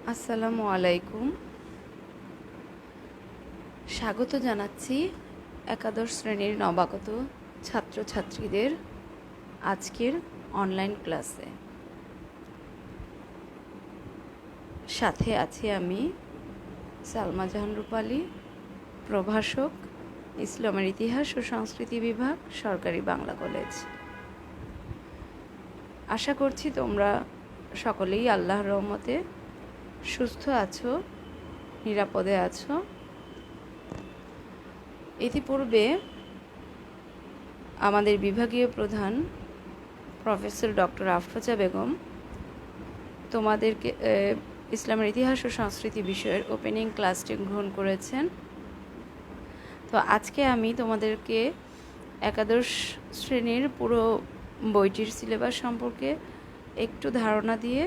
আসসালামু আলাইকুম। স্বাগত জানাচ্ছি একাদশ শ্রেণীর নবাগত ছাত্রছাত্রীদের আজকের অনলাইন ক্লাসে। সাথে আছি আমি সালমা জাহান রূপালী, প্রভাষক, ইসলামের ইতিহাস ও সংস্কৃতি বিভাগ, সরকারি বাংলা কলেজ। আশা করছি তোমরা সকলেই আল্লাহর রহমতে সুস্থ আছো, নিরাপদে আছো। ইতিপূর্বে আমাদের বিভাগীয় প্রধান প্রফেসর ডক্টর আফরোজা বেগম তোমাদেরকে ইসলামের ইতিহাস ও সংস্কৃতি বিষয়ের ওপেনিং ক্লাসটি গ্রহণ করেছেন। তো আজকে আমি তোমাদেরকে একাদশ শ্রেণীর পুরো বইটির সিলেবাস সম্পর্কে একটু ধারণা দিয়ে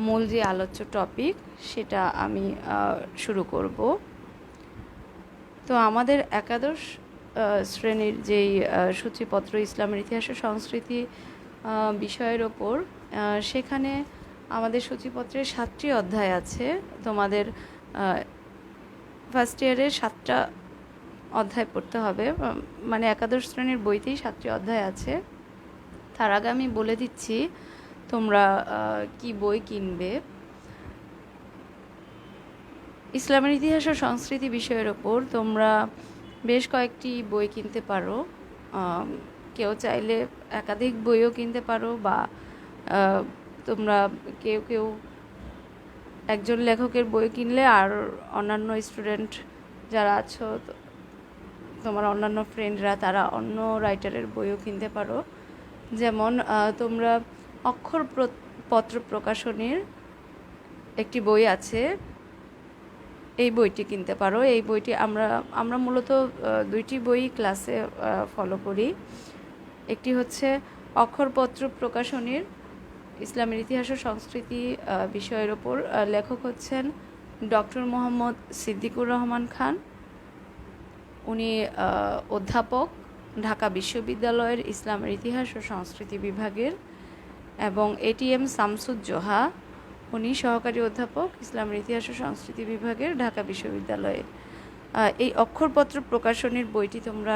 মূল যে আলোচ্য টপিক সেটা আমি শুরু করব। তো আমাদের একাদশ শ্রেণীর যেই সূচিপত্র ইসলামের ইতিহাস ও সংস্কৃতি বিষয়ের ওপর, সেখানে আমাদের সূচিপত্রে 7টি অধ্যায় আছে। তোমাদের ফার্স্ট ইয়ারে 7টা অধ্যায় পড়তে হবে, মানে একাদশ শ্রেণীর বইতেই 7টি অধ্যায় আছে। তার আগে আমি বলে দিচ্ছি তোমরা কি বই কিনবে। ইসলামের ইতিহাস ও সংস্কৃতি বিষয়ের ওপর তোমরা বেশ কয়েকটি বই কিনতে পারো। কেউ চাইলে একাধিক বইও কিনতে পারো, বা তোমরা কেউ একজন লেখকের বই কিনলে আর অন্যান্য স্টুডেন্ট যারা আছো, তোমার অন্যান্য ফ্রেন্ডরা, তারা অন্য রাইটারের বইও কিনতে পারো। যেমন তোমরা অক্ষর পত্র প্রকাশনীর একটি বই আছে, এই বইটি কিনতে পারো। এই বইটি আমরা মূলত দুইটি বই ক্লাসে ফলো করি। একটি হচ্ছে অক্ষরপত্র প্রকাশনীর ইসলামের ইতিহাস ও সংস্কৃতি বিষয়ের ওপর, লেখক হচ্ছেন ডক্টর মোহাম্মদ সিদ্দিকুর রহমান খান। উনি অধ্যাপক, ঢাকা বিশ্ববিদ্যালয়ের ইসলামের ইতিহাস ও সংস্কৃতি বিভাগের, এবং এটিএম শামসুজ্জোহা, উনি সহকারী অধ্যাপক, ইসলামের ইতিহাস ও সংস্কৃতি বিভাগের, ঢাকা বিশ্ববিদ্যালয়ে। এই অক্ষরপত্র প্রকাশনীর বইটি তোমরা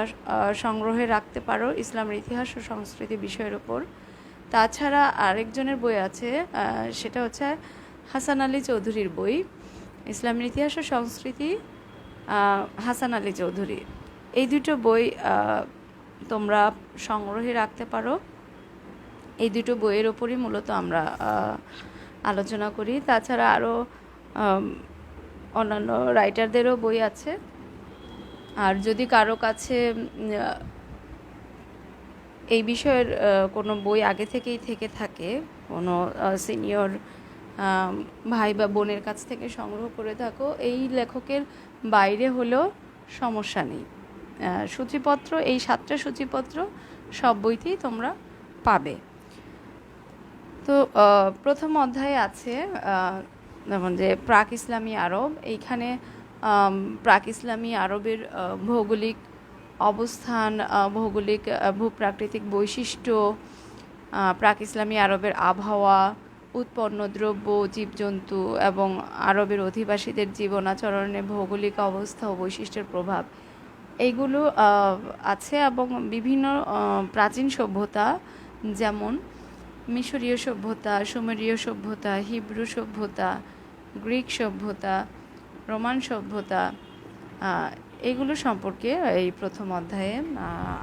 সংগ্রহে রাখতে পারো ইসলামের ইতিহাস ও সংস্কৃতি বিষয়ের ওপর। তাছাড়া আরেকজনের বই আছে, সেটা হচ্ছে হাসান আলী চৌধুরীর বই, ইসলামের ইতিহাস ও সংস্কৃতি, হাসান আলী চৌধুরী। এই দুটো বই তোমরা সংগ্রহে রাখতে পারো। এই দুটো বইয়ের ওপরই মূলত আমরা আলোচনা করি। তাছাড়া আরও অন্যান্য রাইটারদেরও বই আছে। আর যদি কারো কাছে এই বিষয়ের কোনো বই আগে থেকেই থেকে থাকে, কোনো সিনিয়র ভাই বা বোনের কাছ থেকে সংগ্রহ করে থাকো, এই লেখকের বাইরে হলেও সমস্যা নেই। সূচিপত্র, এই 7টা সূচিপত্র সব বইতেই তোমরা পাবে। তো প্রথম অধ্যায়ে আছে যেমন যে প্রাক ইসলামী আরব। এইখানে প্রাক ইসলামী আরবের ভৌগোলিক অবস্থান, ভৌগোলিক ভূপ্রাকৃতিক বৈশিষ্ট্য, প্রাক ইসলামী আরবের আবহাওয়া, উৎপন্ন দ্রব্য, জীবজন্তু এবং আরবের অধিবাসীদের জীবনাচরণে ভৌগোলিক অবস্থা ও বৈশিষ্ট্যের প্রভাব, এইগুলো আছে। এবং বিভিন্ন প্রাচীন সভ্যতা, যেমন মিশরীয় সভ্যতা, সুমেরীয় সভ্যতা, হিব্রু সভ্যতা, গ্রিক সভ্যতা, রোমান সভ্যতা, এগুলো সম্পর্কে এই প্রথম অধ্যায়ে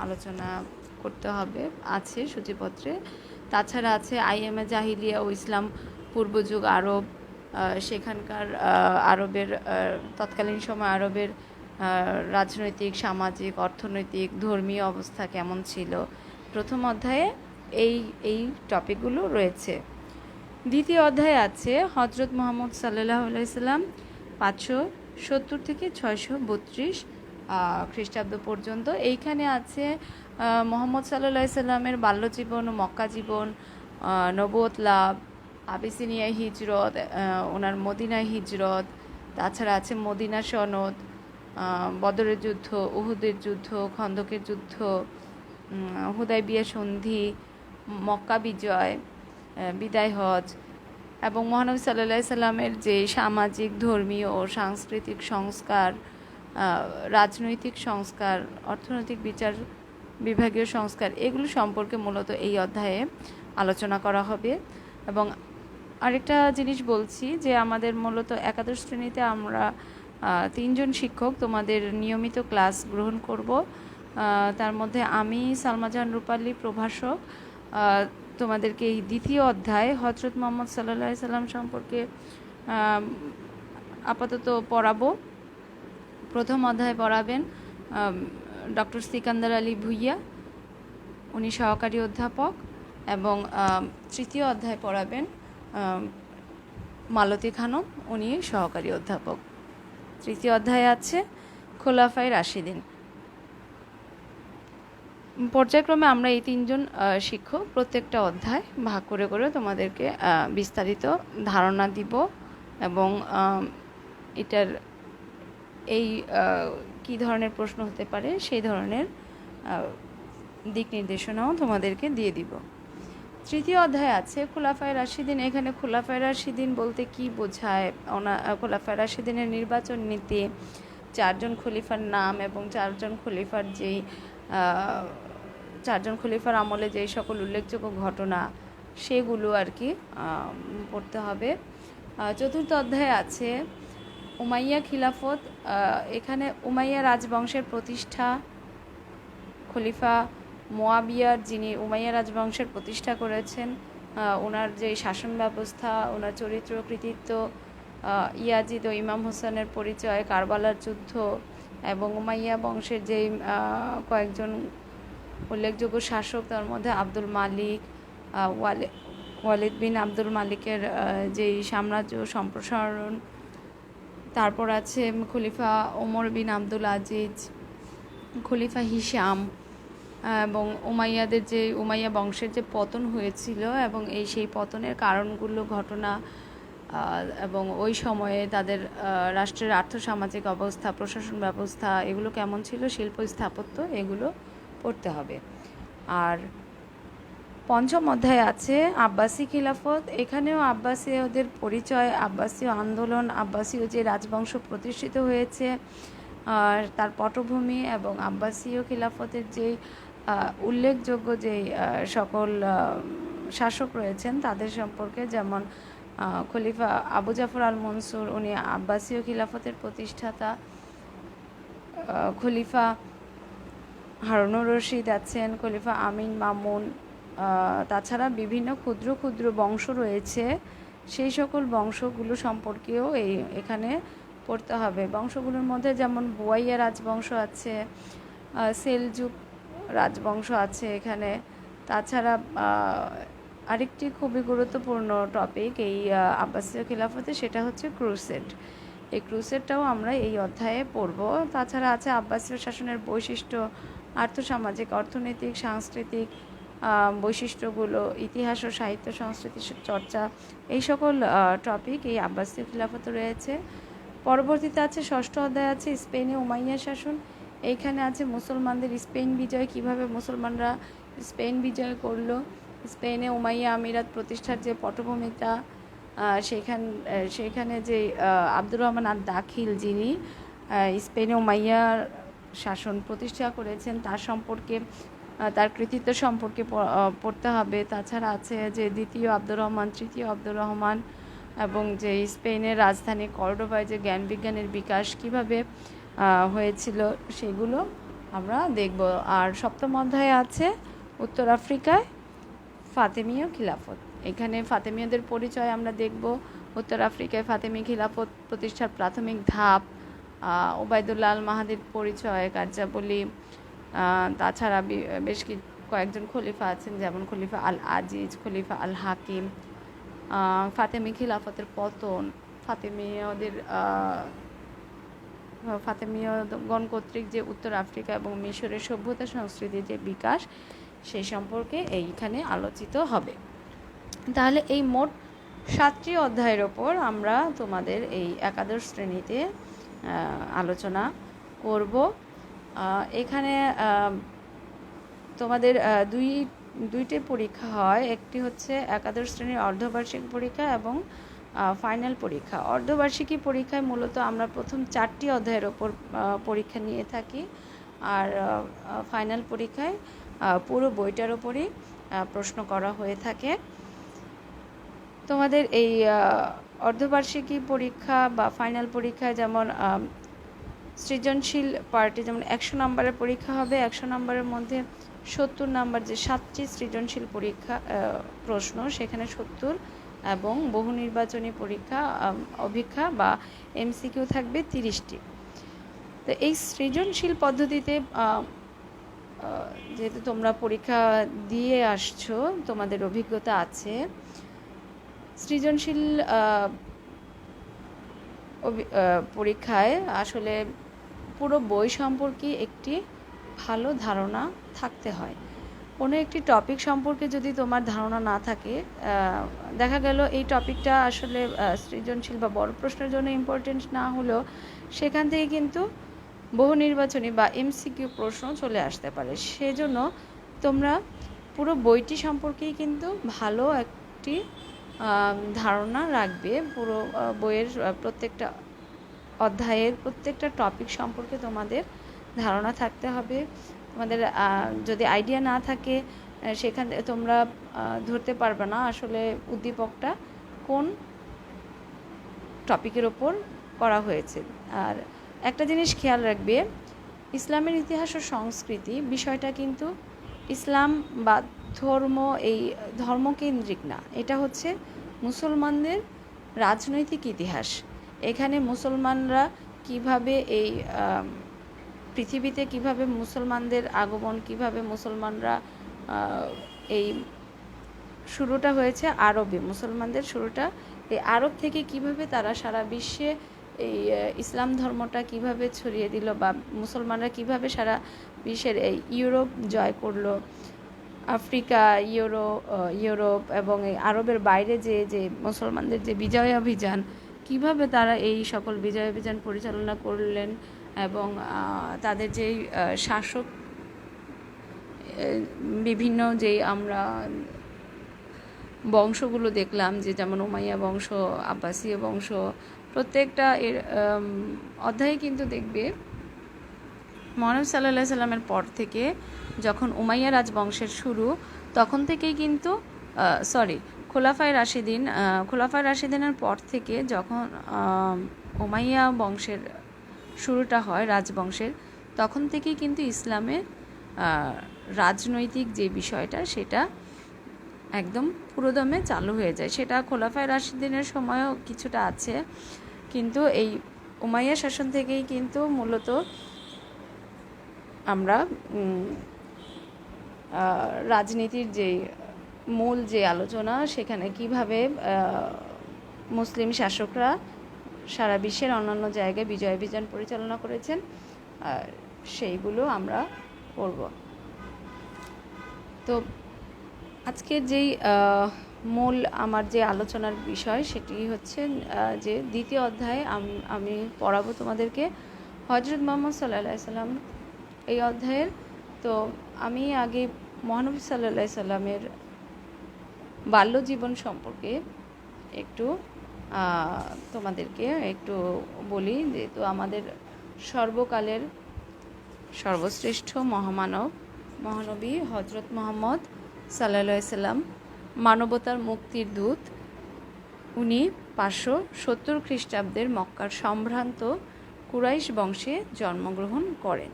আলোচনা করতে হবে, আছে সূচিপত্রে। তাছাড়া আছে আইএমএ জাহিলিয়া ও ইসলাম পূর্বযুগ আরব, সেখানকার আরবের তৎকালীন সময় আরবের রাজনৈতিক, সামাজিক, অর্থনৈতিক, ধর্মীয় অবস্থা কেমন ছিল। প্রথম অধ্যায়ে এই টপিকগুলো রয়েছে। দ্বিতীয় অধ্যায়ে আছে হজরত মুহাম্মদ সাল্লাল্লাহু আলাইহি সাল্লাম 570 থেকে 632 খ্রিস্টাব্দ পর্যন্ত। এইখানে আছে মুহাম্মদ সাল্লাল্লাহু আলাইহি সাল্লামের বাল্যজীবন ও মক্কা জীবন, নবুয়ত লাভ, আবিসিনিয়ায় হিজরত, ওনার মদিনায় হিজরত। তাছাড়া আছে মদিনা সনদ, বদরের যুদ্ধ, উহুদের যুদ্ধ, খন্দকের যুদ্ধ, হুদায়বিয়া সন্ধি, মক্কা বিজয়, বিদায় হজ, এবং মহানবী সাল্লাল্লাহু আলাইহি সাল্লামের যে সামাজিক, ধর্মীয় ও সাংস্কৃতিক সংস্কার, রাজনৈতিক সংস্কার, অর্থনৈতিক বিচার বিভাগীয় সংস্কার, এগুলো সম্পর্কে মূলত এই অধ্যায়ে আলোচনা করা হবে। এবং আরেকটা জিনিস বলছি যে আমাদের মূলত একাদশ শ্রেণীতে আমরা 3 জন শিক্ষক তোমাদের নিয়মিত ক্লাস গ্রহণ করব। তার মধ্যে আমি সালমা জাহান রূপালী প্রভাষক তোমাদেরকে এই দ্বিতীয় অধ্যায় হজরত মুহাম্মদ সাল্লাল্লাহু আলাইহি সাল্লাম সম্পর্কে আপাতত পড়াবো। প্রথম অধ্যায় পড়াবেন ডক্টর সিকান্দার আলী ভুইয়া, উনি সহকারী অধ্যাপক, এবং তৃতীয় অধ্যায় পড়াবেন মালতী খানম, উনি সহকারী অধ্যাপক। তৃতীয় অধ্যায়ে আছে খোলাফায়ে রাশিদিন। পর্যায়ক্রমে আমরা এই 3 জন শিক্ষক প্রত্যেকটা অধ্যায় ভাগ করে করে তোমাদেরকে বিস্তারিত ধারণা দিব, এবং এটার এই কী ধরনের প্রশ্ন হতে পারে সেই ধরনের দিক নির্দেশনাও তোমাদেরকে দিয়ে দিব। তৃতীয় অধ্যায় আছে খোলাফায়ে রাশিদিন। এখানে খোলাফায়ে রাশিদিন বলতে কি বোঝায়, খোলাফায়ে রাশিদিনের নির্বাচন নীতি, 4 জন খলিফার নাম এবং 4 জন খলিফার যেই 4 জন খলিফার আমলে যেই সকল উল্লেখযোগ্য ঘটনা সেগুলো আর কি পড়তে হবে। চতুর্থ অধ্যায়ে আছে উমাইয়া খিলাফত। এখানে উমাইয়া রাজবংশের প্রতিষ্ঠা, খলিফা মুয়াবিয়ার, যিনি উমাইয়া রাজবংশের প্রতিষ্ঠা করেছেন, ওনার যে শাসন ব্যবস্থা, ওনার চরিত্র, কৃতিত্ব, ইয়াজিদ ও ইমাম হোসেনের পরিচয়, কারবালার যুদ্ধ, এবং উমাইয়া বংশের যেই কয়েকজন উল্লেখযোগ্য শাসক, তার মধ্যে আব্দুল মালিক, ওয়ালিদ বিন আব্দুল মালিকের যেই সাম্রাজ্য সম্প্রসারণ, তারপর আছে খলিফা ওমর বিন আব্দুল আজিজ, খলিফা হিশাম, এবং উমাইয়াদের যে উমাইয়া বংশের যে পতন হয়েছিল এবং সেই পতনের কারণগুলো, ঘটনা, এবং ওই সময়ে তাদের রাষ্ট্রের আর্থসামাজিক অবস্থা, প্রশাসন ব্যবস্থা এগুলো কেমন ছিল, শিল্প স্থাপত্য, এগুলো পড়তে হবে। আর পঞ্চম অধ্যায় আছে আব্বাসী খিলাফত। এখানেও আব্বাসীয়দের পরিচয়, আব্বাসীয় আন্দোলন, আব্বাসীয় যে রাজবংশ প্রতিষ্ঠিত হয়েছে তার পটভূমি, এবং আব্বাসীয় খিলাফতের যেই উল্লেখযোগ্য যেই সকল শাসক রয়েছেন তাদের সম্পর্কে, যেমন খলিফা আবু জাফর আল মনসুর, উনি আব্বাসীয় খিলাফতের প্রতিষ্ঠাতা। খলিফা হারুনুর রশিদ আছেন, খলিফা আমিন মামুন। তাছাড়া বিভিন্ন ক্ষুদ্র ক্ষুদ্র বংশ রয়েছে, সেই সকল বংশগুলো সম্পর্কেও এখানে পড়তে হবে। বংশগুলোর মধ্যে যেমন বুয়াইয়া রাজবংশ আছে, সেলজুক রাজবংশ আছে এখানে। তাছাড়া আরেকটি খুবই গুরুত্বপূর্ণ টপিক এই আব্বাসীয় খিলাফতে, সেটা হচ্ছে ক্রুসেড। এই ক্রুসেডটাও আমরা এই অধ্যায়ে পড়ব। তাছাড়া আছে আব্বাসীয় শাসনের বৈশিষ্ট্য, আর্থসামাজিক, অর্থনৈতিক, সাংস্কৃতিক বৈশিষ্ট্যগুলো, ইতিহাস ও সাহিত্য সংস্কৃতি চর্চা, এই সকল টপিক এই আব্বাসীয় খিলাফতে রয়েছে। পরবর্তীতে আছে ষষ্ঠ অধ্যায় আছে স্পেনে উমাইয়া শাসন। এইখানে আছে মুসলমানদের স্পেন বিজয়, কিভাবে মুসলমানরা স্পেন বিজয় করলো, স্পেনে উমাইয়া আমিরাত প্রতিষ্ঠার যে পটভূমিটা, সেখানে যে আব্দুর রহমান আদ দাখিল, যিনি স্পেনে উমাইয়ার শাসন প্রতিষ্ঠা করেছেন, তার সম্পর্কে, তার কৃতিত্ব সম্পর্কে পড়তে হবে। তাছাড়া আছে যে দ্বিতীয় আব্দুর রহমান, তৃতীয় আব্দুর রহমান, এবং যে স্পেনের রাজধানী কর্ডোবায় যে জ্ঞান বিজ্ঞানের বিকাশ কিভাবে হয়েছিল সেগুলো আমরা দেখব। আর সপ্তম অধ্যায়ে আছে উত্তর আফ্রিকায় ফাতেমীয় খিলাফত। এখানে ফাতেমীয়দের পরিচয় আমরা দেখব। উত্তর আফ্রিকায় ফাতেমী খিলাফত প্রতিষ্ঠার প্রাথমিক ধাপ, ওবায়দুল্লাহ আল মাহাদির পরিচয়, কার্যাবলী। তাছাড়া বেশ কয়েকজন খলিফা আছেন, যেমন খলিফা আল আজিজ, খলিফা আল হাকিম। ফাতেমী খিলাফতের পতন, ফাতেমীয়গণ কর্তৃক যে উত্তর আফ্রিকা এবং মিশরের সভ্যতা সংস্কৃতির যে বিকাশ, সেই সম্পর্কে এইখানে আলোচিত হবে। তাহলে এই মোট 7টি অধ্যায়ের ওপর আমরা তোমাদের এই একাদশ শ্রেণীতে আলোচনা করব। এখানে তোমাদের দুইটি পরীক্ষা হয়, একটি হচ্ছে একাদশ শ্রেণীর অর্ধবার্ষিক পরীক্ষা এবং ফাইনাল পরীক্ষা। অর্ধবার্ষিকী পরীক্ষায় মূলত আমরা প্রথম 4টি অধ্যায়ের ওপর পরীক্ষা নিয়ে থাকি, আর ফাইনাল পরীক্ষায় পুরো বইটার ওপরই প্রশ্ন করা হয়ে থাকে। তোমাদের এই অর্ধবার্ষিকী পরীক্ষা বা ফাইনাল পরীক্ষায় যেমন সৃজনশীল পার্টে যেমন 100 নম্বরের পরীক্ষা হবে, 100 নম্বরের মধ্যে 70 নম্বর যে 7টি সৃজনশীল পরীক্ষা প্রশ্ন, সেখানে 70 এবং বহু নির্বাচনী পরীক্ষা অভিক্ষা বা এমসিকিউ থাকবে 30টি। তো এই সৃজনশীল পদ্ধতিতে যেহেতু তোমরা পরীক্ষা দিয়ে আসছো, তোমাদের অভিজ্ঞতা আছে, সৃজনশীল পরীক্ষায় আসলে পুরো বই সম্পর্কে একটি ভালো ধারণা থাকতে হয়। কোনো একটি টপিক সম্পর্কে যদি তোমার ধারণা না থাকে, দেখা গেল এই টপিকটা আসলে সৃজনশীল বা বড় প্রশ্নের জন্য ইম্পর্টেন্ট না হলেও সেখান থেকে কিন্তু বহু নির্বাচনী বা এমসিকিউ প্রশ্ন চলে আসতে পারে। সেজন্য তোমরা পুরো বইটি সম্পর্কেই কিন্তু ভালো একটি ধারণা রাখবে। পুরো বইয়ের প্রত্যেকটা অধ্যায়ের প্রত্যেকটা টপিক সম্পর্কে তোমাদের ধারণা থাকতে হবে। তোমাদের যদি আইডিয়া না থাকে, সেখান থেকে তোমরা ধরতে পারবে না আসলে উদ্দীপকটা কোন টপিকের ওপর করা হয়েছে। আর একটা জিনিস খেয়াল রাখবে, ইসলামের ইতিহাস ও সংস্কৃতি বিষয়টা কিন্তু ইসলাম বা ধর্ম এই ধর্মকেন্দ্রিক না, এটা হচ্ছে মুসলমানদের রাজনৈতিক ইতিহাস। এখানে মুসলমানরা কিভাবে এই পৃথিবীতে কিভাবে মুসলমানদের আগমন, কিভাবে মুসলমানরা এই শুরুটা হয়েছে আরবে, মুসলমানদের শুরুটা এই আরব থেকে কিভাবে তারা সারা বিশ্বে এই ইসলাম ধর্মটা কিভাবে ছড়িয়ে দিল, বা মুসলমানরা কিভাবে সারা বিশ্বের এই ইউরোপ জয় করলো, আফ্রিকা, ইউরোপ এবং এই আরবের বাইরে যে মুসলমানদের যে বিজয় অভিযান, কিভাবে তারা এই সকল বিজয় অভিযান পরিচালনা করলেন, এবং তাদের যেই শাসক বিভিন্ন যেই আমরা বংশগুলো দেখলাম, যে যেমন উমাইয়া বংশ, আব্বাসীয় বংশ, প্রত্যেকটা এর অধ্যায়ে কিন্তু দেখবে মহানবী সাল্লাল্লাহু আলাইহি সাল্লামের পর থেকে যখন উমাইয়া রাজবংশের শুরু, তখন থেকেই কিন্তু খোলাফায়ে রাশিদিনের পর থেকে যখন উমাইয়া বংশের শুরুটা হয় রাজবংশের, তখন থেকেই কিন্তু ইসলামের রাজনৈতিক যে বিষয়টা সেটা একদম পুরোদমে চালু হয়ে যায়। সেটা খোলাফায়ে রাশিদিনের সময়ও কিছুটা আছে, কিন্তু এই উমাইয়া শাসন থেকেই কিন্তু মূলত আমরা রাজনীতির যে মূল যে আলোচনা, সেখানে কিভাবে মুসলিম শাসকরা সারা বিশ্বের অন্যান্য জায়গায় বিজয় অভিযান পরিচালনা করেছেন, সেইগুলো আমরা পড়ব। তো আজকের যেই মূল আমার যে আলোচনার বিষয় সেটি হচ্ছে যে দ্বিতীয় অধ্যায়ে আমি পড়াবো তোমাদেরকে হজরত মুহাম্মদ সাল্লাল্লাহু আলাইহি সাল্লাম এই অধ্যায়ের। তো আমি আগে মহানবী সাল্লাল্লাহু আলাইহি সাল্লামের বাল্যজীবন সম্পর্কে একটু তোমাদেরকে একটু বলি। যেহেতু আমাদের সর্বকালের সর্বশ্রেষ্ঠ মহানবী হজরত মুহাম্মদ সাল্লাল্লাহু আলাইহি সাল্লাম মানবতার মুক্তির দূত। উনি 570 খ্রিস্টাব্দের মক্কার সম্ভ্রান্ত কুরাইশ বংশে জন্মগ্রহণ করেন।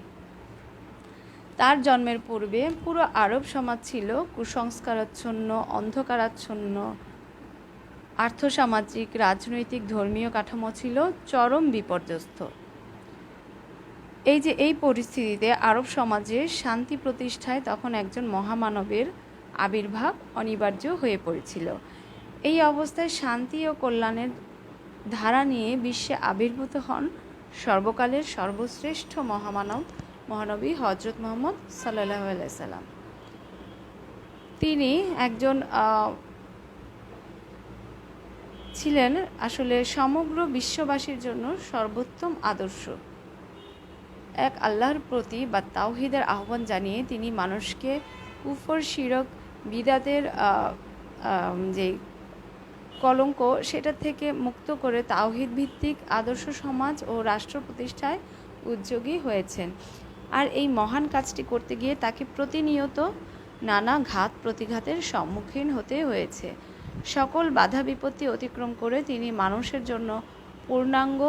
তার জন্মের পূর্বে পুরো আরব সমাজ ছিল কুসংস্কারাচ্ছন্ন, অন্ধকারাচ্ছন্ন, আর্থসামাজিক, রাজনৈতিক, ধর্মীয় কাঠামো ছিল চরম বিপর্যস্ত। এই পরিস্থিতিতে আরব সমাজে শান্তি প্রতিষ্ঠায় তখন একজন মহামানবের আবির্ভাব অনিবার্য হয়ে পড়েছিল। এই অবস্থায় শান্তি ও কল্যাণের ধারা নিয়ে বিশ্বে আবির্ভূত হন সর্বকালের সর্বশ্রেষ্ঠ মহানবী হজরত মুহাম্মদ সাল্লাল্লাহু আলাইহি সাল্লাম। তিনি একজন ছিলেন আসলে সমগ্র বিশ্ববাসীর জন্য সর্বোত্তম আদর্শ। এক আল্লাহর প্রতি বা তাওহীদের আহ্বান জানিয়ে তিনি মানুষকে কুফর, শিরক বিদাতের যে কলঙ্ক সেটা থেকে মুক্ত করে তাওহীদ ভিত্তিক আদর্শ সমাজ ও রাষ্ট্র প্রতিষ্ঠায় উদ্যোগী হয়েছেন। আর এই মহান কাজটি করতে গিয়ে তাকে প্রতিনিয়ত নানা ঘাত প্রতিঘাতের সম্মুখীন হতে হয়েছে। সকল বাধা বিপত্তি অতিক্রম করে তিনি মানুষের জন্য পূর্ণাঙ্গ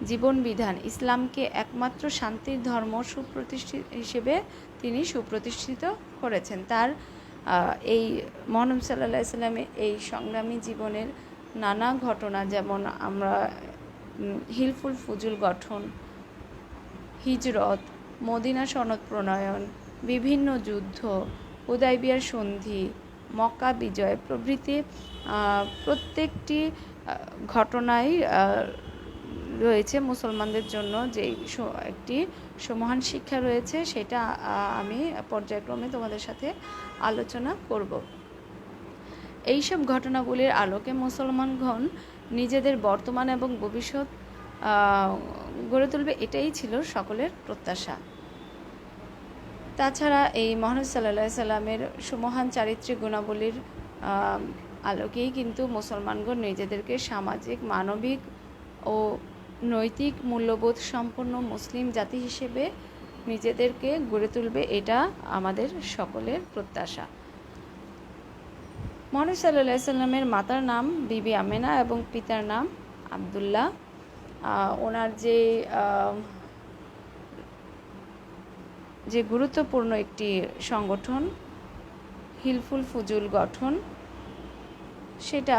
জীবনবিধান ইসলামকে একমাত্র শান্তির ধর্ম হিসেবে তিনি সুপ্রতিষ্ঠিত করেছেন। তার এই মহানবী সাল্লাল্লাহু আলাইহি সাল্লামের এই সংগ্রামী জীবনের নানা ঘটনা, যেমন আমরা হিলফুল ফুজুল গঠন, হিজরত, মদিনা সনদ প্রণয়ন, বিভিন্ন যুদ্ধ, হুদায়বিয়ার সন্ধি, মক্কা বিজয় প্রভৃতি প্রত্যেকটি ঘটনাই রয়েছে মুসলমানদের জন্য যে একটি মহান শিক্ষা রয়েছে, সেটা আমি পর্যায়ক্রমে তোমাদের সাথে আলোচনা করব। এইসব ঘটনাগুলির আলোকে মুসলমানগণ নিজেদের বর্তমান এবং ভবিষ্যৎ গড়ে তুলবে, এটাই ছিল সকলের প্রত্যাশা। তাছাড়া এই মহানবী সাল্লাল্লাহু আলাইহি সাল্লামের সুমহান চারিত্রিক গুণাবলীর আলোকেই কিন্তু মুসলমানগণ নিজেদেরকে সামাজিক, মানবিক ও নৈতিক মূল্যবোধ সম্পন্ন মুসলিম জাতি হিসেবে নিজেদেরকে গড়ে তুলবে, এটা আমাদের সকলের প্রত্যাশা। মহানবী সাল্লাল্লাহু আলাইহি সাল্লামের মাতার নাম বিবি আমেনা এবং পিতার নাম আব্দুল্লাহ। ওনার যে গুরুত্বপূর্ণ একটি সংগঠন হিলফুল ফুজুল গঠন, সেটা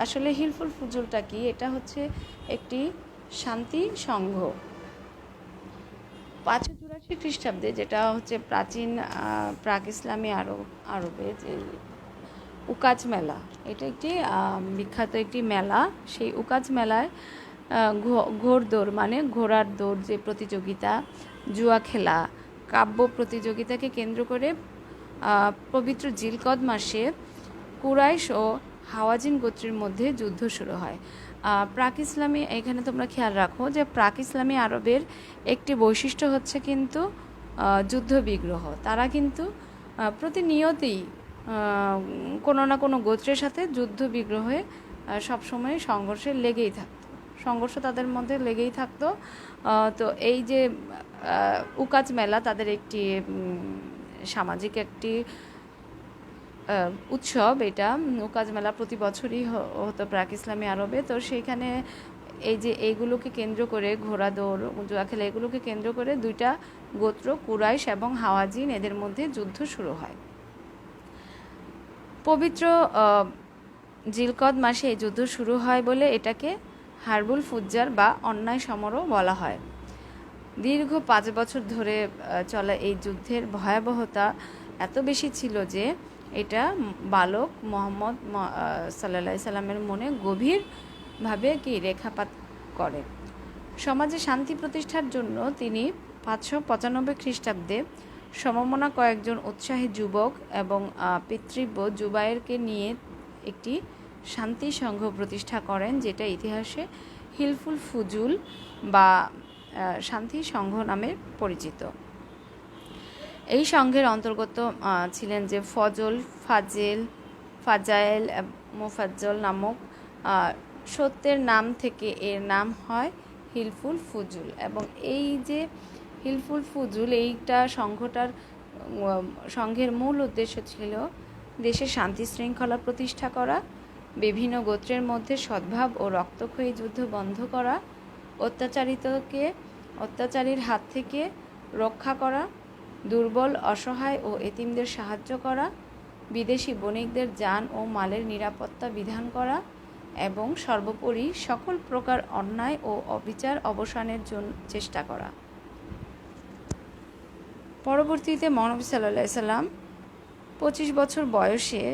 আসলে হিলফুল ফুজুলটা কি? এটা হচ্ছে একটি শান্তি সংঘ। 584 খ্রিস্টাব্দে, যেটা হচ্ছে প্রাচীন প্রাক ইসলামী আরবে যে উকাজ মেলা, এটা একটি বিখ্যাত একটি মেলা। সেই উকাজ মেলায় ঘোড়দৌড় মানে ঘোড়ার দৌড় যে প্রতিযোগিতা, জুয়া খেলা, কাব্য প্রতিযোগিতাকে কেন্দ্র করে পবিত্র জিলকদ মাসে কুরাইশ ও হাওয়াজিন গোত্রের মধ্যে যুদ্ধ শুরু হয়। প্রাক ইসলামী, এখানে তোমরা খেয়াল রাখো যে প্রাক ইসলামী আরবের একটি বৈশিষ্ট্য হচ্ছে কিন্তু যুদ্ধ বিগ্রহ। তারা কিন্তু প্রতিনিয়তই কোনো না কোনো গোত্রের সাথে যুদ্ধ বিগ্রহে সবসময় সংঘর্ষ তাদের মধ্যে লেগেই থাকতো। তো এই যে উকাজ মেলা তাদের একটি সামাজিক একটি উৎসব। এটা উকাজ মেলা প্রতি বছরই হতো প্রাক ইসলামী আরবে। তো সেইখানে এইগুলোকে কেন্দ্র করে ঘোড়া দৌড়, জুয়া খেলা, এগুলোকে কেন্দ্র করে দুইটা গোত্র কুরাইশ এবং হাওয়াজিন, এদের মধ্যে যুদ্ধ শুরু হয়। পবিত্র জিলকদ মাসে এই যুদ্ধ শুরু হয় বলে এটাকে হারবুল ফুজ্জার বা অন্যায় সমরও বলা হয়। দীর্ঘ 5 বছর ধরে চলা এই যুদ্ধের ভয়াবহতা এত বেশি ছিল যে এটা বালক মুহাম্মদ সাল্লাল্লাহু আলাইহি সাল্লামের মনে গভীরভাবে রেখাপাত করে। সমাজে শান্তি প্রতিষ্ঠার জন্য তিনি 595 খ্রিস্টাব্দে সমমনা কয়েকজন উৎসাহী যুবক এবং পিতৃব্য জুবায়েরকে নিয়ে একটি শান্তি সংঘ প্রতিষ্ঠা করেন, যেটা ইতিহাসে হিলফুল ফুজুল বা শান্তি সংঘ নামে পরিচিত। এই সংঘের অন্তর্গত ছিলেন যে ফজল, ফাজায়েল, মুফাজ্জল নামক সত্যের নাম থেকে এর নাম হয় হিলফুল ফুজুল। এবং এই যে হিলফুল ফুজুল, এইটা সংঘের মূল উদ্দেশ্য ছিল দেশে শান্তি শৃঙ্খলা প্রতিষ্ঠা করা, বিভিন্ন গোত্রের মধ্যে সদ্ভাব ও রক্তক্ষয়ী যুদ্ধ বন্ধ করা, অত্যাচারীর হাত থেকে রক্ষা করা, দুর্বল, অসহায় ও এতিমদের সাহায্য করা, বিদেশি বণিকদের যান ও মালের নিরাপত্তা বিধান করা এবং সর্বোপরি সকল প্রকার অন্যায় ও অবিচার অবসানের জন্য চেষ্টা করা। পরবর্তীতে মহানবী সাল্লাল্লাহু আলাইহি সাল্লাম 25 বছর বয়সে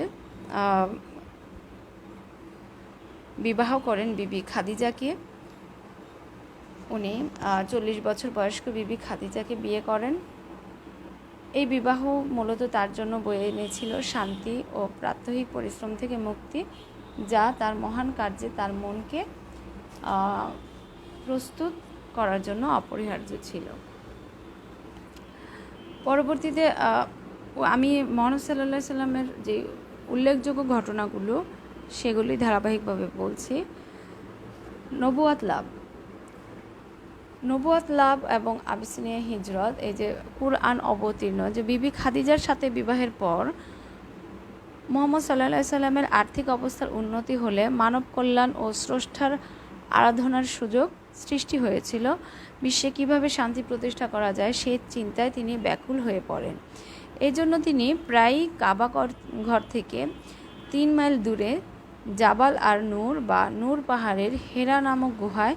বিবাহ করেন বিবি খাদিজাকে। উনি 40 বছর বয়স্ক বিবি খাদিজাকে বিয়ে করেন। এই বিবাহ মূলত তার জন্য বয়ে এনেছিল শান্তি ও প্রাত্যহিক পরিশ্রম থেকে মুক্তি, যা তার মহান কার্যে তার মনকে প্রস্তুত করার জন্য অপরিহার্য ছিল। পরবর্তীতে আমি মহানবী সাল্লাল্লাহু আলাইহি সাল্লামের যে উল্লেখযোগ্য ঘটনাগুলো সেগুলি ধারাবাহিকভাবে বলছি। নবুয়াত লাভ, নবুয়াত লাভ এবং আবিসিনিয়া হিজরত, এই যে কুরআন অবতীর্ণ, যে বিবি খাদিজার সাথে বিবাহের পর মুহাম্মদ সাল্লাল্লাহু আলাইহি সাল্লামের আর্থিক অবস্থার উন্নতি হলে মানব কল্যাণ ও স্রষ্টার আরাধনার সুযোগ সৃষ্টি হয়েছিল। বিশ্বে কিভাবে শান্তি প্রতিষ্ঠা করা যায় সেই চিন্তায় তিনি ব্যাকুল হয়ে পড়েন। এই জন্য তিনি প্রায়ই কাবা ঘর থেকে 3 মাইল দূরে জাবাল আর নূর বা নূর পাহাড়ের হেরা নামক গুহায়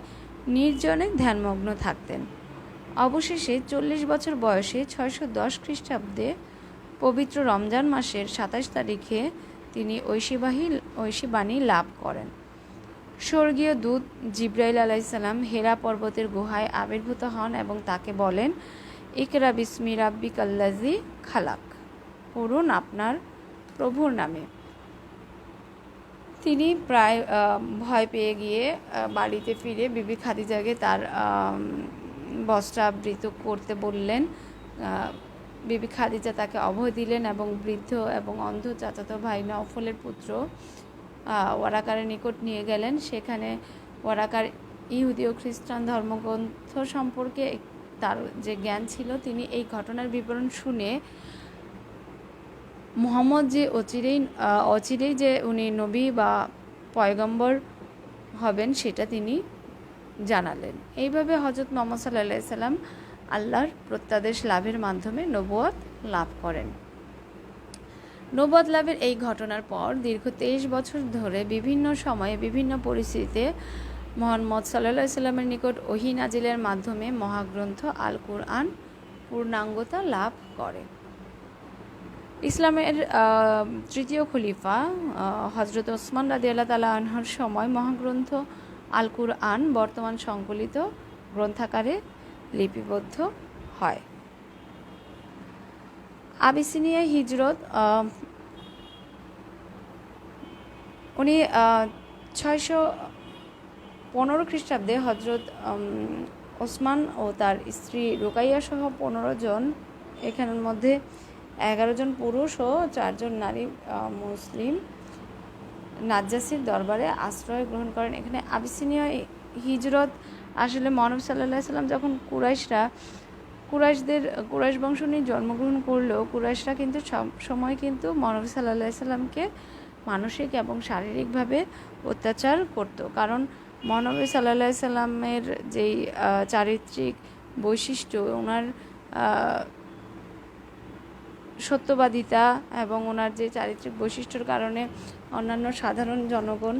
নির্জনে ধ্যানমগ্ন থাকতেন। অবশেষে 40 বছর বয়সে 610 খ্রিস্টাব্দে পবিত্র রমজান মাসের 27 তারিখে তিনি ঐশীবাণী লাভ করেন। স্বর্গীয় দূত জিব্রাইল আলাইহিস সালাম হেরা পর্বতের গুহায় আবির্ভূত হন এবং তাকে বলেন, ইকরা বিসমি রাব্বিকাল্লাযী খালাক, পড়ুন আপনার প্রভুর নামে। তিনি প্রায় ভয় পেয়ে গিয়ে বাড়িতে ফিরে বিবি খাদিজাকে তার বস্ত্রাবৃত করতে বললেন। বিবি খাদিজা তাকে অভয় দিলেন এবং বৃদ্ধ এবং অন্ধ চাচাতো ভাই নওফলের পুত্র ওয়ারাকারের নিকট নিয়ে গেলেন। সেখানে ওয়ারাকার ইহুদি ও খ্রিস্টান ধর্মগ্রন্থ সম্পর্কে তার যে জ্ঞান ছিল, তিনি এই ঘটনার বিবরণ শুনে মুহাম্মদ যে অচিরেই যে উনি নবী বা পয়গম্বর হবেন সেটা তিনি জানালেন। এইভাবে হযরত মুহাম্মদ সাল্লাল্লাহু আলাইহি সাল্লাম আল্লাহর প্রত্যাদেশ লাভের মাধ্যমে নবুয়ত লাভ করেন। নবুয়ত লাভের এই ঘটনার পর দীর্ঘ 23 বছর ধরে বিভিন্ন সময়ে বিভিন্ন পরিস্থিতিতে মুহাম্মদ সাল্লাল্লাহু আলাইহি সাল্লামের নিকট ওহী নাজিলের মাধ্যমে মহাগ্রন্থ আল কুরআন পূর্ণাঙ্গতা লাভ করে। ইসলামের তৃতীয় খলিফা হযরত ওসমান রাদিয়াল্লাহু তাআলা আনহুর সময় মহাগ্রন্থ আল কুরআন বর্তমান সংকলিত গ্রন্থাকারে লিপিবদ্ধ হয়। আবিসিনিয়া হিজরত, উনি 615 খ্রিস্টাব্দে হযরত ওসমান ও তার স্ত্রী রুকাইয়া সহ 15 জন, এখানের মধ্যে 11 জন পুরুষ ও 4 জন নারী মুসলিম নাজ্জাসীর দরবারে আশ্রয় গ্রহণ করেন। এখানে আবিসিনিয়া হিজরত আসলে মহানবী সাল্লাল্লাহু আলাইহি সাল্লাম যখন কুরাইশ বংশ নিয়ে জন্মগ্রহণ করলেও কুরাইশরা কিন্তু সব সময় কিন্তু মহানবী সাল্লাল্লাহু আলাইহি সাল্লামকে মানসিক এবং শারীরিকভাবে অত্যাচার করত। কারণ মহানবী সাল্লাল্লাহু আলাইহি সাল্লামের যেই চারিত্রিক বৈশিষ্ট্য, ওনার সত্যবাদিতা এবং ওনার যে চারিত্রিক বৈশিষ্ট্যর কারণে অন্যান্য সাধারণ জনগণ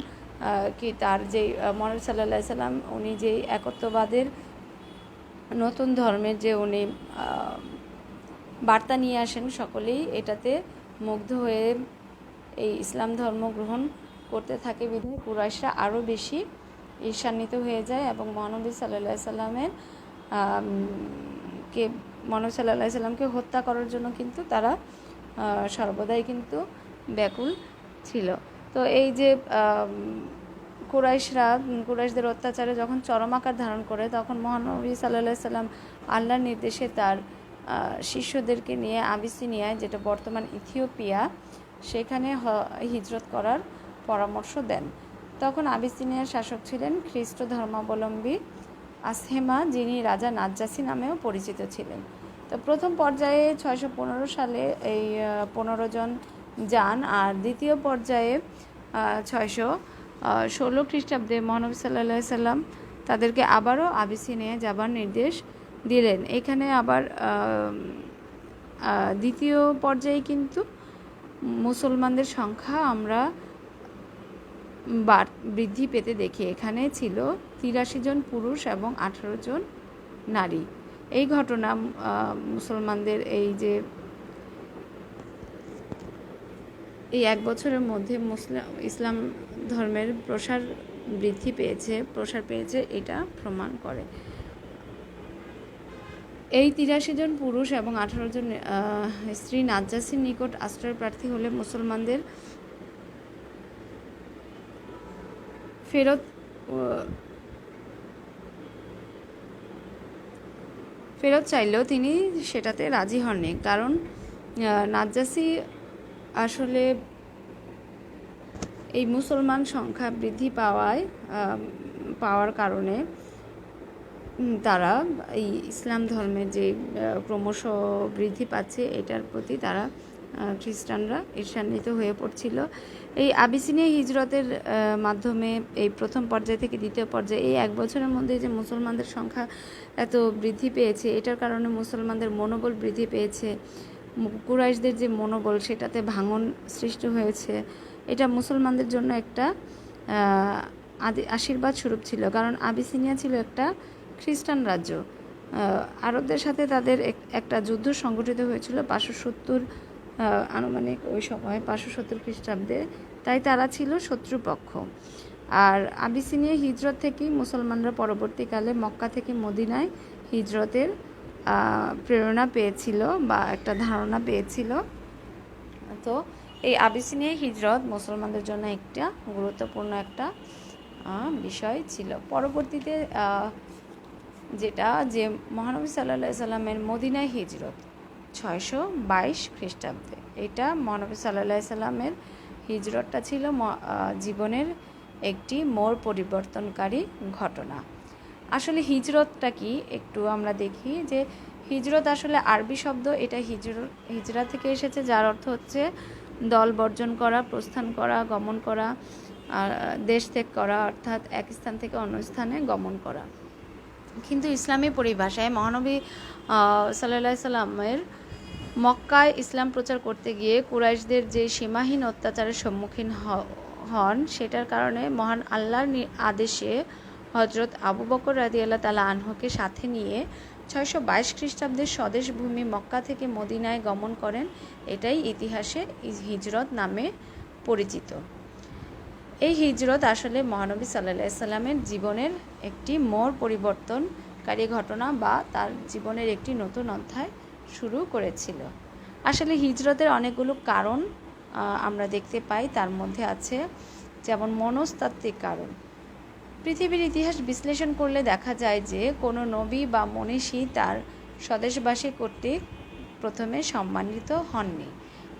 কি তার যেই মহানবী সাল্লাল্লাহু আলাইহি সাল্লাম উনি যেই একত্ববাদের নতুন ধর্মের যে উনি বার্তা নিয়ে আসেন, সকলেই এটাতে মুগ্ধ হয়ে এই ইসলাম ধর্ম গ্রহণ করতে থাকে। বিধায় কুরাইশরা আরও বেশি ঈর্ষান্বিত হয়ে যায় এবং মহানবী সাল্লাল্লাহু আলাইহি সাল্লামের মহানবী সাল্লাল্লাহু আলাইহি সাল্লামকে হত্যা করার জন্য কিন্তু তারা সর্বদাই কিন্তু ব্যাকুল ছিল। তো এই যে কুরাইশদের অত্যাচারে যখন চরম আকার ধারণ করে, তখন মহানবী সাল্লাল্লাহু আলাইহি সাল্লাম আল্লাহর নির্দেশে তার শিষ্যদেরকে নিয়ে আবিসিনিয়ায়, যেটা বর্তমান ইথিওপিয়া, সেখানে হিজরত করার পরামর্শ দেন। তখন আবিসিনিয়ার শাসক ছিলেন খ্রিস্ট ধর্মাবলম্বী আসহেমা, যিনি রাজা নাজ্জাসী নামেও পরিচিত ছিলেন। তো প্রথম পর্যায়ে 615 সালে এই 15 জন যান, আর দ্বিতীয় পর্যায়ে 616 খ্রিস্টাব্দে মহানবী সাল্লাল্লাহু আলাইহি সাল্লাম তাদেরকে আবারও আবিসিনিয়ায় যাবার নির্দেশ দিলেন। এখানে আবার দ্বিতীয় পর্যায়ে কিন্তু মুসলমানদের সংখ্যা আমরা বৃদ্ধি পেতে দেখি। এখানে ছিল 83 জন পুরুষ এবং 18 জন নারী। এই ঘটনা মুসলমানদের এই যে এই 1 বছরের মধ্যে ইসলাম ধর্মের প্রসার পেয়েছে এটা প্রমাণ করে। এই 83 জন পুরুষ এবং 18 জন স্ত্রী নাজ্জাসীর নিকট আশ্রয় প্রার্থী হলে মুসলমানদের ফেরত চাইলেও তিনি সেটাতে রাজি হননি, কারণ নাজ্জাশী আসলে এই মুসলমান সংখ্যা বৃদ্ধি পাওয়ার কারণে তারা এই ইসলাম ধর্মের যে ক্রমশ বৃদ্ধি পাচ্ছে এটার প্রতি তারা খ্রিস্টানরা ঈর্ষান্বিত হয়ে পড়ছিল। এই আবিসিনিয়া হিজরতের মাধ্যমে এই প্রথম পর্যায় থেকে দ্বিতীয় পর্যায়ে এই 1 বছরের মধ্যে যে মুসলমানদের সংখ্যা এত বৃদ্ধি পেয়েছে, এটার কারণে মুসলমানদের মনোবল বৃদ্ধি পেয়েছে। কুরাইশদের যে মনোবল সেটাতে ভাঙন সৃষ্টি হয়েছে। এটা মুসলমানদের জন্য একটা আশীর্বাদ স্বরূপ ছিল, কারণ আবিসিনিয়া ছিল একটা খ্রিস্টান রাজ্য। আরবদের সাথে তাদের একটা যুদ্ধ সংগঠিত হয়েছিল 570 আনুমানিক ওই সময় 570 খ্রিস্টাব্দে, তাই তারা ছিল শত্রুপক্ষ। আর আবিসিনিয়া হিজরত থেকেই মুসলমানরা পরবর্তীকালে মক্কা থেকে মদিনায় হিজরতের প্রেরণা পেয়েছিল বা একটা ধারণা পেয়েছিল। তো এই আবিসিনিয়া হিজরত মুসলমানদের জন্য একটা গুরুত্বপূর্ণ একটা বিষয় ছিল। পরবর্তীতে যেটা যে মহানবী সাল্লাল্লাহু আলাইহি সাল্লামের মদিনায় হিজরত 622 খ্রিস্টাব্দে, এটা মহানবী সাল্লাল্লাহু আলাইহি সাল্লামের হিজরতটা ছিল জীবনের একটি মোড় পরিবর্তনকারী ঘটনা। আসলে হিজরতটা কি একটু আমরা দেখি, যে হিজরত আসলে আরবি শব্দ, এটা হিজরা থেকে এসেছে, যার অর্থ হচ্ছে দল বর্জন করা, প্রস্থান করা, গমন করা, দেশ ত্যাগ করা, অর্থাৎ এক স্থান থেকে অন্য স্থানে গমন করা। কিন্তু ইসলামী পরিভাষায় মহানবী সাল্লাল্লাহু আলাইহি সাল্লামের মক্কায় ইসলাম প্রচার করতে গিয়ে কুরাইশদের যে সীমাহীন অত্যাচারের সম্মুখীন হন, সেটার কারণে মহান আল্লাহর আদেশে হজরত আবু বকর রাদিয়াল্লাহু তাআলা আনহুকে সাথে নিয়ে 622 খ্রিস্টাব্দের স্বদেশ ভূমি মক্কা থেকে মদিনায় গমন করেন। এটাই ইতিহাসে হিজরত নামে পরিচিত। এই হিজরত আসলে মহানবী সাল্লাল্লাহু আলাইহি সাল্লামের জীবনের একটি মোড় পরিবর্তনকারী ঘটনা বা তার জীবনের একটি নতুন অধ্যায় শুরু করেছিল। আসলে হিজরতের অনেকগুলো কারণ আমরা দেখতে পাই, তার মধ্যে আছে যেমন মনস্তাত্ত্বিক কারণ। পৃথিবীর ইতিহাস বিশ্লেষণ করলে দেখা যায় যে কোনো নবী বা মনীষী তার স্বদেশবাসী কর্তৃক প্রথমে সম্মানিত হননি।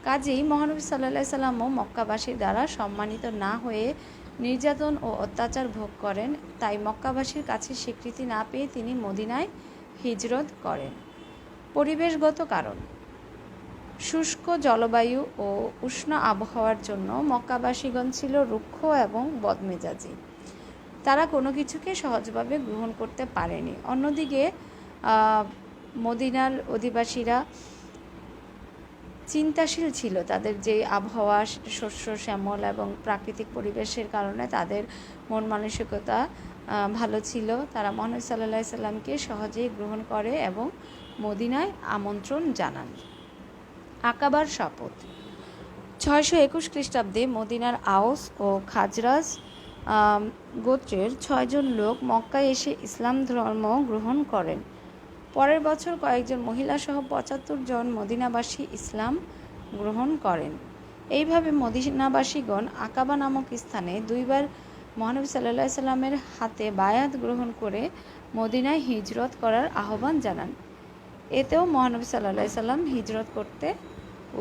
কাজেই মহানবী সাল্লাল্লাহু আলাইহি সাল্লামও মক্কাবাসীর দ্বারা সম্মানিত না হয়ে নির্যাতন ও অত্যাচার ভোগ করেন। তাই মক্কাবাসীর কাছে স্বীকৃতি না পেয়ে তিনি মদিনায় হিজরত করেন। পরিবেশগত কারণ: শুষ্ক জলবায়ু ও উষ্ণ আবহাওয়ার জন্য মক্কাবাসীগণ ছিল রুক্ষ এবং বদমেজাজি। তারা কোনো কিছুকে সহজভাবে গ্রহণ করতে পারেনি। অন্যদিকে মদিনার অধিবাসীরা চিন্তাশীল ছিল। তাদের যে আবহাওয়া, শস্য শ্যামল এবং প্রাকৃতিক পরিবেশের কারণে তাদের মন মানসিকতা ভালো ছিল। তারা মহানবী সাল্লাল্লাহু আলাইহি সাল্লামকে সহজেই গ্রহণ করে এবং মদিনায় আমন্ত্রণ জানান। আকাবার শপথ: 621 খ্রিস্টাব্দে মদিনার আওস ও খাজরাজ গোত্রের 6 জন লোক মক্কায় এসে ইসলাম ধর্ম গ্রহণ করেন। পরের বছর কয়েকজন মহিলাসহ 75 জন মদিনাবাসী ইসলাম গ্রহণ করেন। এইভাবে মদিনাবাসীগণ আকাবা নামক স্থানে 2 বার মহানবী সাল্লাল্লাহু আলাইহি সাল্লামের হাতে বায়াত গ্রহণ করে মদিনায় হিজরত করার আহ্বান জানান। এতেও মহানবী সাল্লাল্লাহু আলাইহি সাল্লাম হিজরত করতে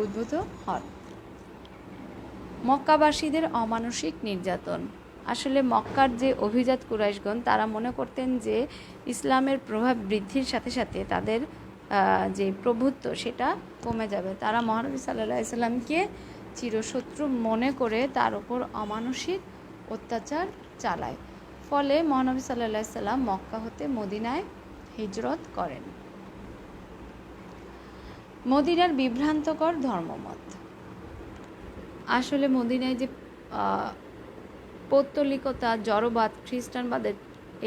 উদ্বুদ্ধ হন। মক্কাবাসীদের অমানসিক নির্যাতন: আসলে মক্কার যে অভিজাত কুরাইশগণ তারা মনে করতেন যে ইসলামের প্রভাব বৃদ্ধির সাথে সাথে তাদের যে প্রভুত্ব সেটা কমে যাবে। তারা মহানবী সাল্লাল্লাহু আলাইহি সাল্লামকে চিরশত্রু মনে করে তার উপর অমানসিক অত্যাচার চালায়। ফলে মহানবী সাল্লাল্লাহু আলাইহি সাল্লাম মক্কা হতে মদিনায় হিজরত করেন। মদিনার বিভ্রান্তকর ধর্মমত: আসলে মদিনায় যে পৌত্তলিকতা, জড়বাদ, খ্রিস্টানবাদের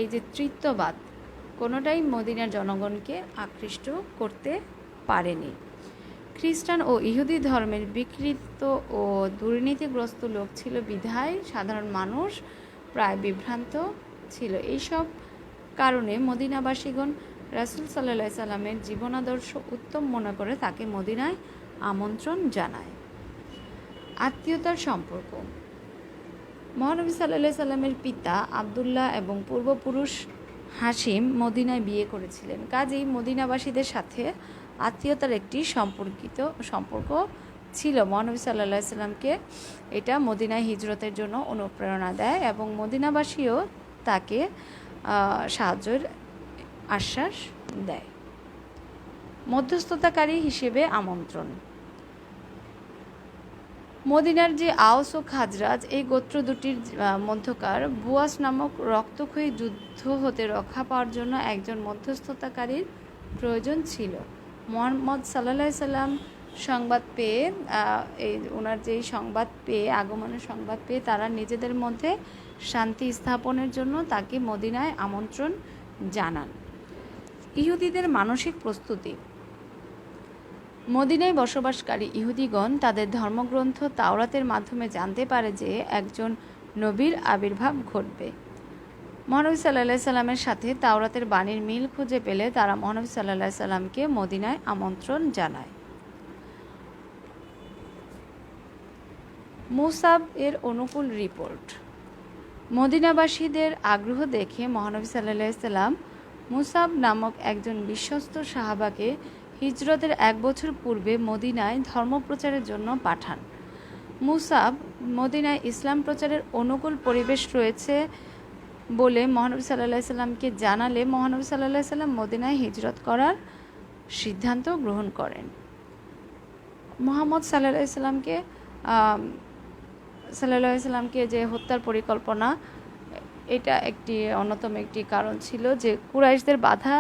এই যে তৃতীয়বাদ, কোনোটাই মদিনার জনগণকে আকৃষ্ট করতে পারেনি। খ্রিস্টান ও ইহুদি ধর্মের বিকৃত ও দুর্নীতিগ্রস্ত লোক ছিল বিধায় সাধারণ মানুষ প্রায় বিভ্রান্ত ছিল। এইসব কারণে মদিনাবাসীগণ রাসূল সাল্লাল্লাহু আলাইহি সাল্লামের জীবনাদর্শ উত্তম মনে করে তাকে মদিনায় আমন্ত্রণ জানায়। আত্মীয়তার সম্পর্ক: মহানবী সাল্লাল্লাহু আলাইহি সাল্লামের পিতা আবদুল্লাহ এবং পূর্বপুরুষ হাশিম মদিনায় বিয়ে করেছিলেন। কাজেই মদিনাবাসীদের সাথে আত্মীয়তার একটি সম্পর্ক ছিল। মহানবী সাল্লাল্লাহু আলাইহি সাল্লামকে এটা মদিনায় হিজরতের জন্য অনুপ্রেরণা দেয় এবং মদিনাবাসীও তাকে সাহায্যের আশ্বাস দেয়। মধ্যস্থতাকারী হিসেবে আমন্ত্রণ। মদিনার যে আওস ও খাজরাজ এই গোত্র দুটির মধ্যকার বুয়াস নামক রক্তক্ষয়ী যুদ্ধ হতে রক্ষা পাওয়ার জন্য একজন মধ্যস্থতাকারীর প্রয়োজন ছিল। মুহাম্মদ সাল্লাল্লাহু আলাইহি সাল্লাম সংবাদ পেয়ে ওনার যেই সংবাদ পেয়ে আগমনের সংবাদ পেয়ে তারা নিজেদের মধ্যে শান্তি স্থাপনের জন্য তাকে মদিনায় আমন্ত্রণ জানান। ইহুদিদের মানসিক প্রস্তুতি। মদিনায় বসবাসকারী ইহুদিগণ তাদের ধর্মগ্রন্থ তাওরাতের মাধ্যমে জানতে পারে যে একজন নবীর আবির্ভাব ঘটবে। মহানবী সাল্লাল্লাহু আলাইহি সাল্লামের সাথে তাওরাতের বাণীর মিল খুঁজে পেলে তারা মহানবী সাল্লাল্লাহু আলাইহি সাল্লামকে মদিনায় আমন্ত্রণ জানায়। মুসাব এর অনুকূল রিপোর্ট। মদিনাবাসীদের আগ্রহ দেখে মহানবী সাল্লাল্লাহু আলাইহি সাল্লাম মুসাব নামক একজন বিশ্বস্ত সাহাবাকে হিজরতের 1 বছর পূর্বে মদিনায় ধর্মপ্রচারের জন্য পাঠান। মুসাব মদিনায় ইসলাম প্রচারের অনুকূল পরিবেশ রয়েছে বলে মহানবী সাল্লাল্লাহু আলাইহি সাল্লামকে জানালে মহানবী সাল্লাল্লাহু আলাইহি সাল্লাম মদিনায় হিজরত করার সিদ্ধান্ত গ্রহণ করেন। মুহাম্মদ সাল্লাল্লাহু আলাইহি সাল্লামকে যে হত্যার পরিকল্পনা, এটা অন্যতম একটি কারণ ছিল যে কুরাইশদের বাধা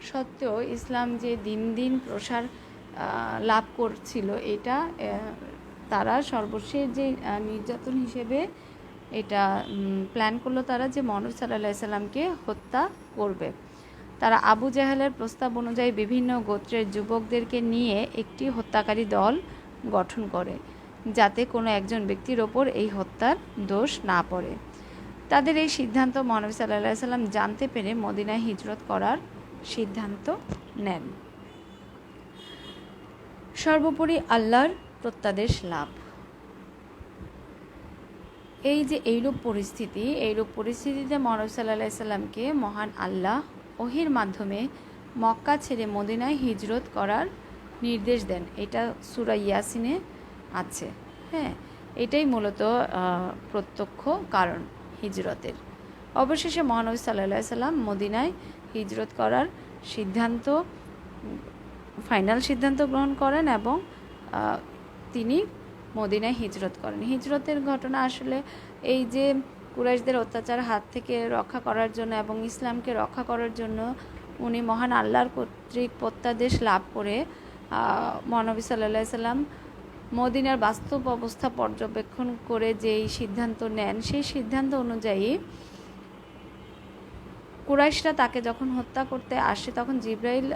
সত্ত্বেও ইসলাম যে দিন দিন প্রসার লাভ করছিল, এটা তারা সর্বশেষ যে নির্যাতন হিসেবে এটা প্ল্যান করলো তারা যে মহানবী সাল্লাল্লাহু আলাইহি সাল্লামকে হত্যা করবে। তারা আবু জাহেলের প্রস্তাব অনুযায়ী বিভিন্ন গোত্রের যুবকদেরকে নিয়ে একটি হত্যাকারী দল গঠন করে যাতে কোনো একজন ব্যক্তির ওপর এই হত্যার দোষ না পড়ে। তাদের এই সিদ্ধান্ত মহানবী সাল্লাল্লাহু আলাইহি সাল্লাম জানতে পেরে মদিনায় হিজরত করার সিদ্ধান্ত নেন। সর্বোপরি আল্লাহর প্রত্যাদেশ লাভ। এইরূপ পরিস্থিতিতে মহানবী সাল্লাল্লাহু আলাইহি সাল্লামকে মহান আল্লাহ ওহীর মাধ্যমে মক্কা ছেড়ে মদিনায় হিজরত করার নির্দেশ দেন। এটা সূরা ইয়াসিনে আছে। এটাই মূলত প্রত্যক্ষ কারণ হিজরতের। অবশেষে মহানবী সাল্লাল্লাহু আলাইহি সাল্লাম মদিনায় হিজরত করার ফাইনাল সিদ্ধান্ত গ্রহণ করেন এবং তিনি মদিনায় হিজরত করেন। হিজরতের ঘটনা আসলে এই যে কুরাইশদের অত্যাচার হাত থেকে রক্ষা করার জন্য এবং ইসলামকে রক্ষা করার জন্য উনি মহান আল্লাহর কর্তৃক প্রত্যাদেশ লাভ করে মহানবী সাল্লাল্লাহু আলাইহি সাল্লাম মদিনার বাস্তব অবস্থা পর্যবেক্ষণ করে যেই সিদ্ধান্ত নেন, সেই সিদ্ধান্ত অনুযায়ী কুরাইশরা তাকে যখন হত্যা করতে আসে তখন জিবরাইল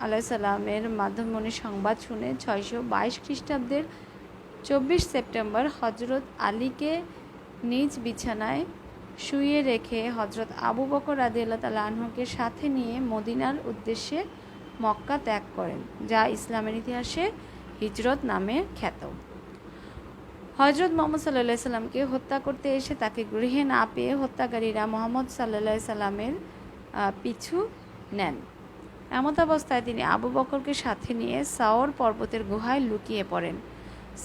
আলাইহিস সালামের মাধ্যমে উনি সংবাদ শুনে 622 খ্রিস্টাব্দের 24 সেপ্টেম্বর হজরত আলীকে নিজ বিছানায় শুইয়ে রেখে হজরত আবু বকর রাদিয়াল্লাহু তাআলা আনহুকে সাথে নিয়ে মদিনার উদ্দেশ্যে মক্কা ত্যাগ করেন, যা ইসলামের ইতিহাসে হিজরত নামে খ্যাত। হজরত মুহাম্মদ সাল্লাল্লাহু আলাইহি সাল্লামকে হত্যা করতে এসে তাকে গৃহে না পেয়ে হত্যাকারীরা মুহাম্মদ সাল্লাল্লাহু আলাইহি সাল্লামের পিছু নেন। এমতাবস্থায় তিনি আবু বকরকে সাথে নিয়ে সাওর পর্বতের গুহায় লুকিয়ে পড়েন।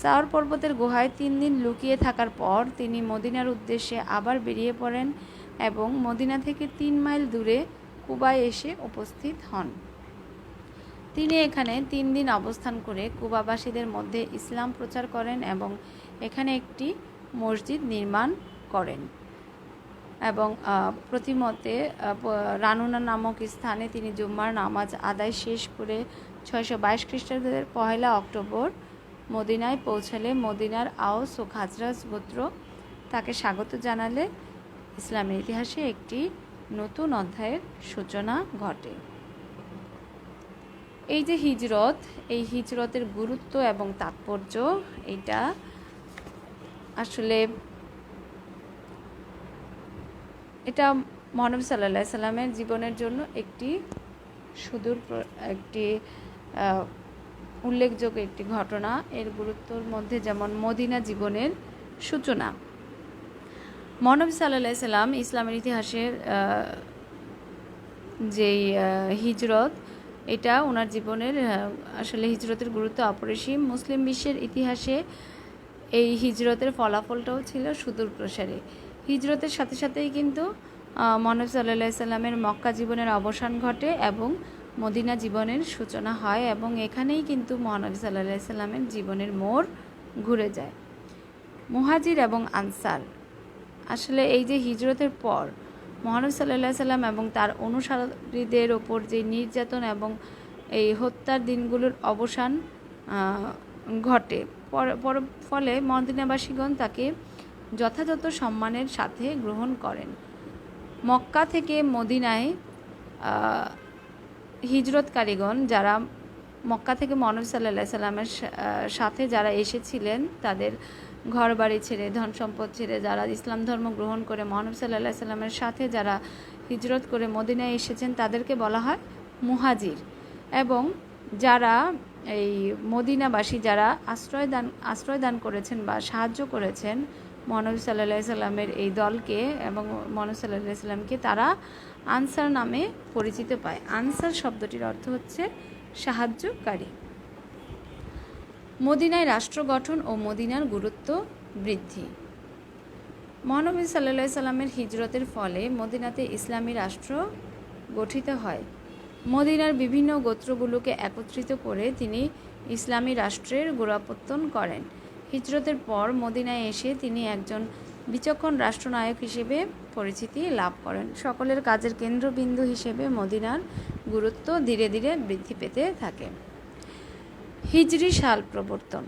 সাওর পর্বতের গুহায় 3 দিন লুকিয়ে থাকার পর তিনি মদিনার উদ্দেশ্যে আবার বেরিয়ে পড়েন এবং মদিনা থেকে 3 মাইল দূরে কুবায় এসে উপস্থিত হন। তিনি এখানে 3 দিন অবস্থান করে কুবাবাসীদের মধ্যে ইসলাম প্রচার করেন এবং এখানে একটি মসজিদ নির্মাণ করেন এবং প্রতিমতে রানুনা নামক স্থানে তিনি জুম্মার নামাজ আদায় শেষ করে 622 খ্রিস্টাব্দের 1 অক্টোবর মদিনায় পৌঁছালে মদিনার আওস ও খাজরাজ গোত্র তাকে স্বাগত জানালে ইসলামের ইতিহাসে একটি নতুন অধ্যায়ের সূচনা ঘটে। এই যে হিজরত, এই হিজরতের গুরুত্ব এবং তাৎপর্য, এটা আসলে এটা মহানবী সাল্লাল্লাহু আলাইহি সাল্লামের জীবনের জন্য একটি উল্লেখযোগ্য একটি ঘটনা। এর গুরুত্বর মধ্যে যেমন মদিনা জীবনের সূচনা। মহানবী সাল্লাল্লাহু আলাইহি সাল্লাম ইসলামের ইতিহাসের যেই হিজরত, এটা ওনার জীবনের আসলে হিজরতের গুরুত্ব অপরিসীম। মুসলিম বিশ্বের ইতিহাসে এই হিজরতের ফলাফলটাও ছিল সুদূর প্রসারী। হিজরতের সাথে সাথেই কিন্তু মহানবী সাল্লাল্লাহু আলাইহি সাল্লামের মক্কা জীবনের অবসান ঘটে এবং মদিনা জীবনের সূচনা হয়, এবং এখানেই কিন্তু মহানবী সাল্লাল্লাহু আলাইহি সাল্লামের জীবনের মোড় ঘুরে যায়। মুহাজির এবং আনসার, আসলে এই যে হিজরতের পর মহানবী সাল্লাল্লাহু আলাইহি সাল্লাম এবং তার অনুসারীদের ওপর যে নির্যাতন এবং এই হত্যার দিনগুলোর অবসান ঘটে, ফলে মদিনাবাসীগণ তাকে যথাযথ সম্মানের সাথে গ্রহণ করেন। মক্কা থেকে মদিনায় হিজরতকারীগণ, যারা মক্কা থেকে মহানবী সাল্লাল্লাহু আলাইহি সাল্লামের সাথে যারা এসেছিলেন, তাদের ঘর বাড়ি ছেড়ে, ধন সম্পদ ছেড়ে, যারা ইসলাম ধর্ম গ্রহণ করে মহানবী সাল্লাল্লাহু আলাইহি সাল্লামের সাথে যারা হিজরত করে মদিনায় এসেছেন, তাদেরকে বলা হয় মুহাজির। এবং যারা এই মদিনাবাসী যারা আশ্রয় দান করেছেন বা সাহায্য করেছেন মহানবী সাল্লাল্লাহু আলাইহি সাল্লামের এই দলকে এবং মহানবী সাল্লাল্লাহু আলাইহি সাল্লামকে, তারা আনসার নামে পরিচিত পায়। আনসার শব্দটির অর্থ হচ্ছে সাহায্যকারী। মদিনায় রাষ্ট্র গঠন ও মদিনার গুরুত্ব বৃদ্ধি। মহানবী সাল্লাল্লাহু আলাইহি সাল্লামের হিজরতের ফলে মদিনাতে ইসলামী রাষ্ট্র গঠিত হয়। মদিনার বিভিন্ন গোত্রগুলোকে একত্রিত করে তিনি ইসলামী রাষ্ট্রের গোড়াপত্তন করেন। হিজরতের পর মদিনায় এসে তিনি একজন বিচক্ষণ রাষ্ট্রনায়ক হিসেবে পরিচিতি লাভ করেন। সকলের কাজের কেন্দ্রবিন্দু হিসেবে মদিনার গুরুত্ব ধীরে ধীরে বৃদ্ধি পেতে থাকে। হিজরি সাল প্রবর্তন।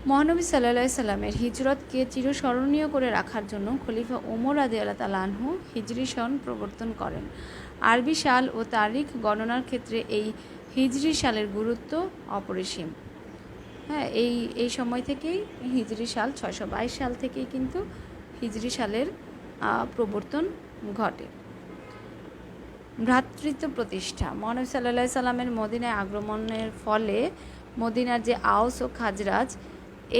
মহানবী সাল্লাল্লাহু আলাইহি সাল্লামের হিজরতকে চিরস্মরণীয় করে রাখার জন্য খলিফা ওমর রাদিয়াল্লাহু তাআলা আনহু হিজরি সন প্রবর্তন করেন। আরবি সাল ও তারিখ গণনার ক্ষেত্রে এই হিজরি সালের গুরুত্ব অপরিসীম। এই সময় থেকেই হিজরি সাল 622 সাল থেকেই কিন্তু হিজরি সালের প্রবর্তন ঘটে। ভ্রাতৃত্ব প্রতিষ্ঠা। মহানবী সাল্লাল্লাহু আলাইহি সাল্লামের মদিনায় আগমনের ফলে মদিনার যে আওস ও খাজরাজ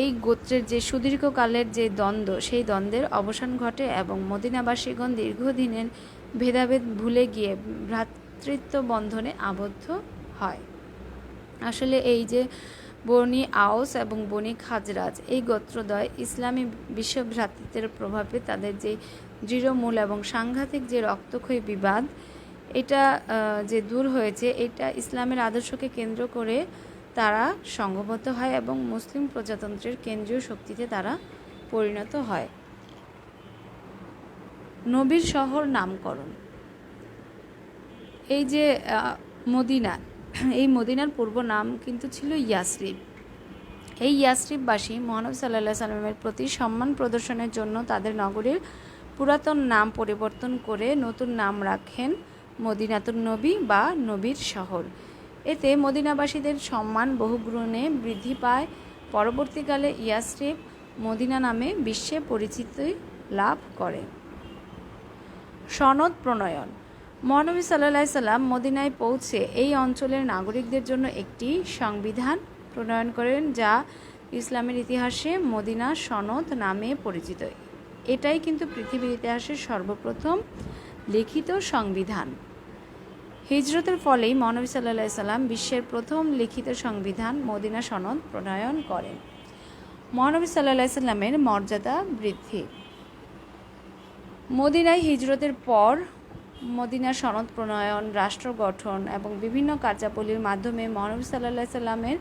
এই গোত্রের যে সুদীর্ঘকালের যে দ্বন্দ্ব, সেই দ্বন্দ্বের অবসান ঘটে এবং মদিনাবাসীগণ দীর্ঘদিনের ভেদাভেদ ভুলে গিয়ে ভ্রাতৃত্ব বন্ধনে আবদ্ধ হয়। আসলে এই যে বনি আওস এবং বনি খাজরাজ এই গোত্রদ্বয় ইসলামী বিশ্ব ভ্রাতৃত্বের প্রভাবে তাদের যে দৃঢ়মূল এবং সাংঘাতিক যে রক্তক্ষয়ী বিবাদ, এটা যে দূর হয়েছে, এটা ইসলামের আদর্শকে কেন্দ্র করে তারা সংঘবদ্ধ হয় এবং মুসলিম প্রজাতন্ত্রের কেন্দ্রীয় শক্তিতে তারা পরিণত হয়। নবীর শহর নামকরণ। এই যে মদিনা, এই মদিনার পূর্ব নাম কিন্তু ছিল ইয়াসরিব। এই ইয়াসরিববাসী মহানবী সাল্লাল্লাহু আলাইহি সাল্লামের প্রতি সম্মান প্রদর্শনের জন্য তাদের নগরীর পুরাতন নাম পরিবর্তন করে নতুন নাম রাখেন মদিনাতুন নবী বা নবীর শহর। এতে মদিনাবাসীদের সম্মান বহুগুণে বৃদ্ধি পায়। পরবর্তীকালে ইয়াসরিব মদিনা নামে বিশ্বে পরিচিতি লাভ করে। সনদ প্রণয়ন। মহানবী সাল্লাল্লাহু আলাইহি সাল্লাম মদিনায় পৌঁছে এই অঞ্চলের নাগরিকদের জন্য একটি সংবিধান প্রণয়ন করেন, যা ইসলামের ইতিহাসে মদিনা সনদ নামে পরিচিত। এটাই কিন্তু পৃথিবীর ইতিহাসের সর্বপ্রথম লিখিত সংবিধান। হিজরতের ফলেই মহানবী সাল্লাল্লাহু আলাইহি সাল্লাম বিশ্বের প্রথম লিখিত সংবিধান মদিনা সনদ প্রণয়ন করেন। মহানবী সাল্লাল্লাহু আলাইহি সাল্লামের মর্যাদা বৃদ্ধি। মদিনায় হিজরতের পর মদিনা সনদ প্রণয়ন, রাষ্ট্র গঠন এবং বিভিন্ন কার্যাবলীর মাধ্যমে মহানবী সাল্লাল্লাহু আলাইহি সাল্লামের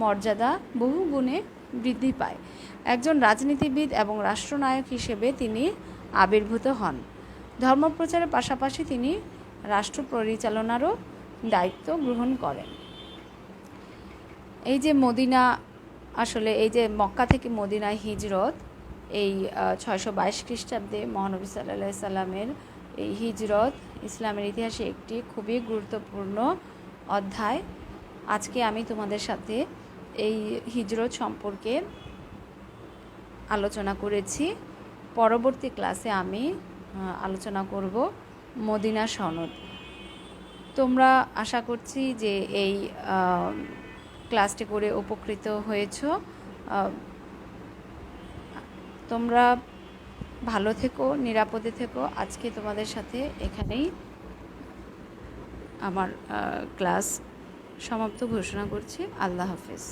মর্যাদা বহু গুণে বৃদ্ধি পায়। একজন রাজনীতিবিদ এবং রাষ্ট্রনায়ক হিসেবে তিনি আবির্ভূত হন। ধর্মপ্রচারের পাশাপাশি তিনি রাষ্ট্র পরিচালনারও দায়িত্ব গ্রহণ করেন। এই যে মদিনা, আসলে এই যে মক্কা থেকে মদিনায় হিজরত, এই 622 খ্রিস্টাব্দে মহানবী সাল্লাল্লাহু আলাইহি সাল্লামের এই হিজরত ইসলামের ইতিহাসে একটি খুবই গুরুত্বপূর্ণ অধ্যায়। আজকে আমি তোমাদের সাথে এই হিজরত সম্পর্কে আলোচনা করেছি। পরবর্তী ক্লাসে আমি আলোচনা করব মদিনা সনদ। তোমরা আশা করছি যে এই ক্লাসটি করে উপকৃত হয়েছ। তোমরা ভালো থেকো, নিরাপদে থেকো। আজকে তোমাদের সাথে এখানেই আমার ক্লাস সমাপ্ত ঘোষণা করছি। আল্লাহ হাফেজ।